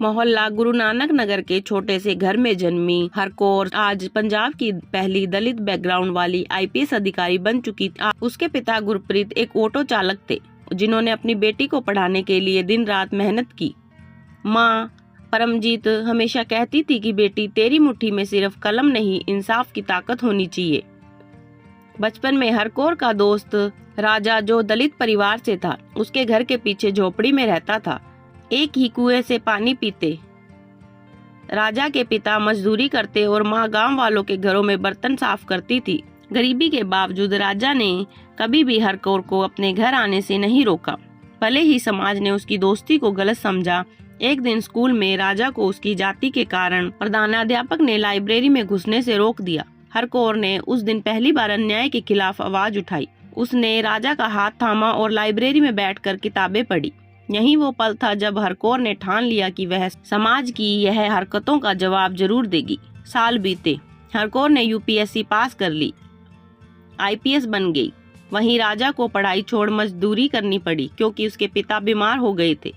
मोहल्ला गुरु नानक नगर के छोटे से घर में जन्मी हरकौर आज पंजाब की पहली दलित बैकग्राउंड वाली आईपीएस अधिकारी बन चुकी थी। उसके पिता गुरप्रीत एक ऑटो चालक थे जिन्होंने अपनी बेटी को पढ़ाने के लिए दिन रात मेहनत की। माँ परमजीत हमेशा कहती थी कि बेटी तेरी मुट्ठी में सिर्फ कलम नहीं इंसाफ की ताकत होनी चाहिए। बचपन में हरकौर का दोस्त राजा जो दलित परिवार से था उसके घर के पीछे झोपड़ी में रहता था। एक ही कुएं से पानी पीते। राजा के पिता मजदूरी करते और माँ गांव वालों के घरों में बर्तन साफ करती थी। गरीबी के बावजूद राजा ने कभी भी हरकौर को अपने घर आने से नहीं रोका। भले ही समाज ने उसकी दोस्ती को गलत समझा। एक दिन स्कूल में राजा को उसकी जाति के कारण प्रधानाध्यापक ने लाइब्रेरी में घुसने से रोक दिया। हरकौर ने उस दिन पहली बार अन्याय के खिलाफ आवाज उठाई। उसने राजा का हाथ थामा और लाइब्रेरी में बैठकर किताबें पढ़ी। यही वो पल था जब हरकौर ने ठान लिया कि वह समाज की यह हरकतों का जवाब जरूर देगी। साल बीते, हरकौर ने यूपीएससी पास कर ली, आईपीएस बन गई। वहीं राजा को पढ़ाई छोड़ मजदूरी करनी पड़ी क्योंकि उसके पिता बीमार हो गए थे।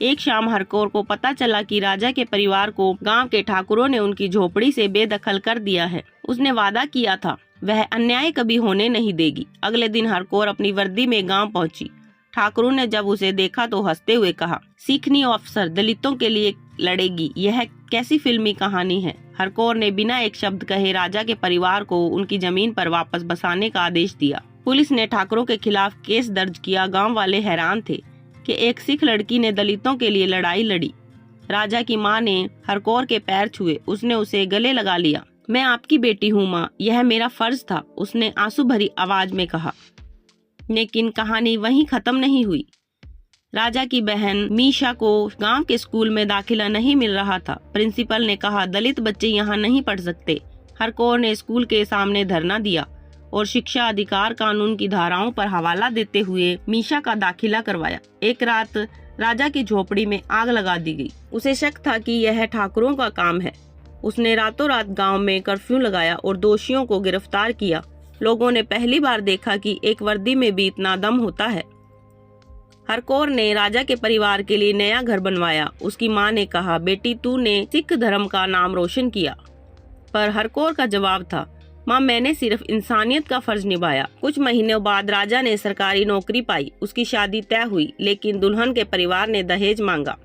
एक शाम हरकौर को पता चला कि राजा के परिवार को गांव के ठाकुरों ने उनकी झोपड़ी से बेदखल कर दिया है। उसने वादा किया था वह अन्याय कभी होने नहीं देगी। अगले दिन हरकौर अपनी वर्दी में गांव पहुंची। ठाकुरों ने जब उसे देखा तो हंसते हुए कहा, सीखनी अफसर दलितों के लिए लड़ेगी, यह कैसी फिल्मी कहानी है। हरकौर ने बिना एक शब्द कहे राजा के परिवार को उनकी जमीन पर वापस बसाने का आदेश दिया। पुलिस ने ठाकुरों के खिलाफ केस दर्ज किया। गांव वाले हैरान थे कि एक सिख लड़की ने दलितों के लिए लड़ाई लड़ी। राजा की माँ ने हरकौर के पैर छुए। उसने उसे गले लगा लिया। मैं आपकी बेटी हूँ माँ, यह मेरा फर्ज था, उसने आंसू भरी आवाज में कहा। लेकिन कहानी वहीं खत्म नहीं हुई। राजा की बहन मीशा को गांव के स्कूल में दाखिला नहीं मिल रहा था। प्रिंसिपल ने कहा दलित बच्चे यहाँ नहीं पढ़ सकते। हरकौर ने स्कूल के सामने धरना दिया और शिक्षा अधिकार कानून की धाराओं पर हवाला देते हुए मीशा का दाखिला करवाया। एक रात राजा की झोपड़ी में आग लगा दी गई। उसे शक था कि यह ठाकुरों का काम है। उसने रातों रात गांव में कर्फ्यू लगाया और दोषियों को गिरफ्तार किया। लोगों ने पहली बार देखा कि एक वर्दी में भी इतना दम होता है। हरकौर ने राजा के परिवार के लिए नया घर बनवाया। उसकी माँ ने कहा, बेटी तूने सिख धर्म का नाम रोशन किया। पर हरकौर का जवाब था, माँ मैंने सिर्फ इंसानियत का फर्ज निभाया। कुछ महीनों बाद राजा ने सरकारी नौकरी पाई। उसकी शादी तय हुई, लेकिन दुल्हन के परिवार ने दहेज मांगा।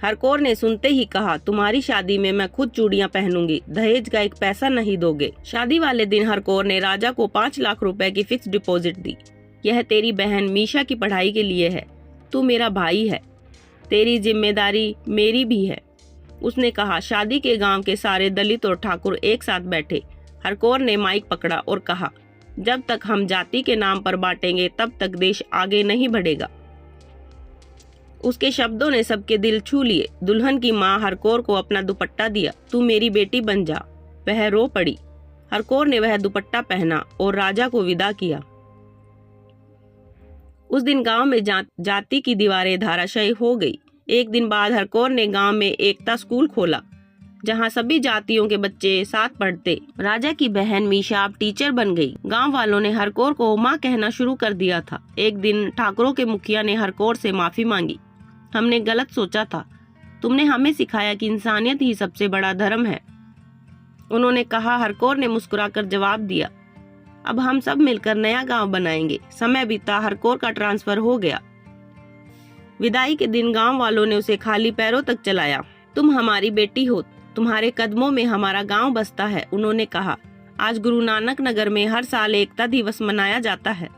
हरकौर ने सुनते ही कहा, तुम्हारी शादी में मैं खुद चूड़ियां पहनूंगी, दहेज का एक पैसा नहीं दोगे। शादी वाले दिन हरकौर ने राजा को 5 लाख रुपए की फिक्स डिपॉजिट दी। यह तेरी बहन मीशा की पढ़ाई के लिए है, तू मेरा भाई है, तेरी जिम्मेदारी मेरी भी है। उसने कहा। शादी के गांव के सारे दलित और ठाकुर एक साथ बैठे। हरकौर ने माइक पकड़ा और कहा, जब तक हम जाति के नाम पर बांटेंगे तब तक देश आगे नहीं बढ़ेगा। उसके शब्दों ने सबके दिल छू लिए। दुल्हन की माँ हरकौर को अपना दुपट्टा दिया। तू मेरी बेटी बन जा। वह रो पड़ी। हरकौर ने वह दुपट्टा पहना और राजा को विदा किया। उस दिन गांव में जाति की दीवारें धराशायी हो गई। एक दिन बाद हरकौर ने गांव में एकता स्कूल खोला जहां सभी जातियों के बच्चे साथ पढ़ते। राजा की बहन मीशा अब टीचर बन गई। गांव वालों ने हरकौर को माँ कहना शुरू कर दिया था। एक दिन ठाकुरों के मुखिया ने हरकौर से माफी मांगी। हमने गलत सोचा था, तुमने हमें सिखाया कि इंसानियत ही सबसे बड़ा धर्म है, उन्होंने कहा। हरकौर ने मुस्कुराकर जवाब दिया, अब हम सब मिलकर नया गांव बनाएंगे। समय बीता, हरकौर का ट्रांसफर हो गया। विदाई के दिन गांव वालों ने उसे खाली पैरों तक चलाया। तुम हमारी बेटी हो, तुम्हारे कदमों में हमारा गांव बसता है, उन्होंने कहा। आज गुरु नानक नगर में हर साल एकता दिवस मनाया जाता है।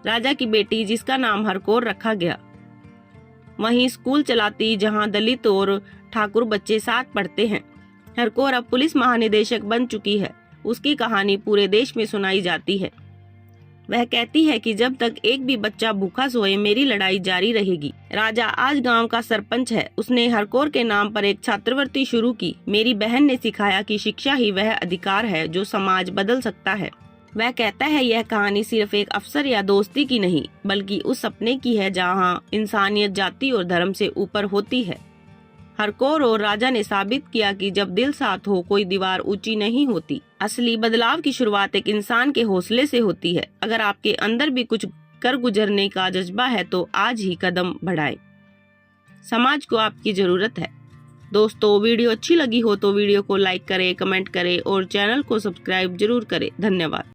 राजा की बेटी जिसका नाम हरकौर रखा गया वहीं स्कूल चलाती जहां दलित और ठाकुर बच्चे साथ पढ़ते हैं। हरकौर अब पुलिस महानिदेशक बन चुकी है। उसकी कहानी पूरे देश में सुनाई जाती है। वह कहती है कि जब तक एक भी बच्चा भूखा सोए मेरी लड़ाई जारी रहेगी। राजा आज गांव का सरपंच है। उसने हरकौर के नाम पर एक छात्रवृत्ति शुरू की। मेरी बहन ने सिखाया कि शिक्षा ही वह अधिकार है जो समाज बदल सकता है। वह कहता है यह कहानी सिर्फ एक अफसर या दोस्ती की नहीं बल्कि उस सपने की है जहां इंसानियत जाति और धर्म से ऊपर होती है। हरकौर और राजा ने साबित किया कि जब दिल साथ हो कोई दीवार ऊंची नहीं होती। असली बदलाव की शुरुआत एक इंसान के हौसले से होती है। अगर आपके अंदर भी कुछ कर गुजरने का जज्बा है तो आज ही कदम बढ़ाएं। समाज को आपकी जरूरत है। दोस्तों, वीडियो अच्छी लगी हो तो वीडियो को लाइक करें, कमेंट करें और चैनल को सब्सक्राइब जरूर करें। धन्यवाद।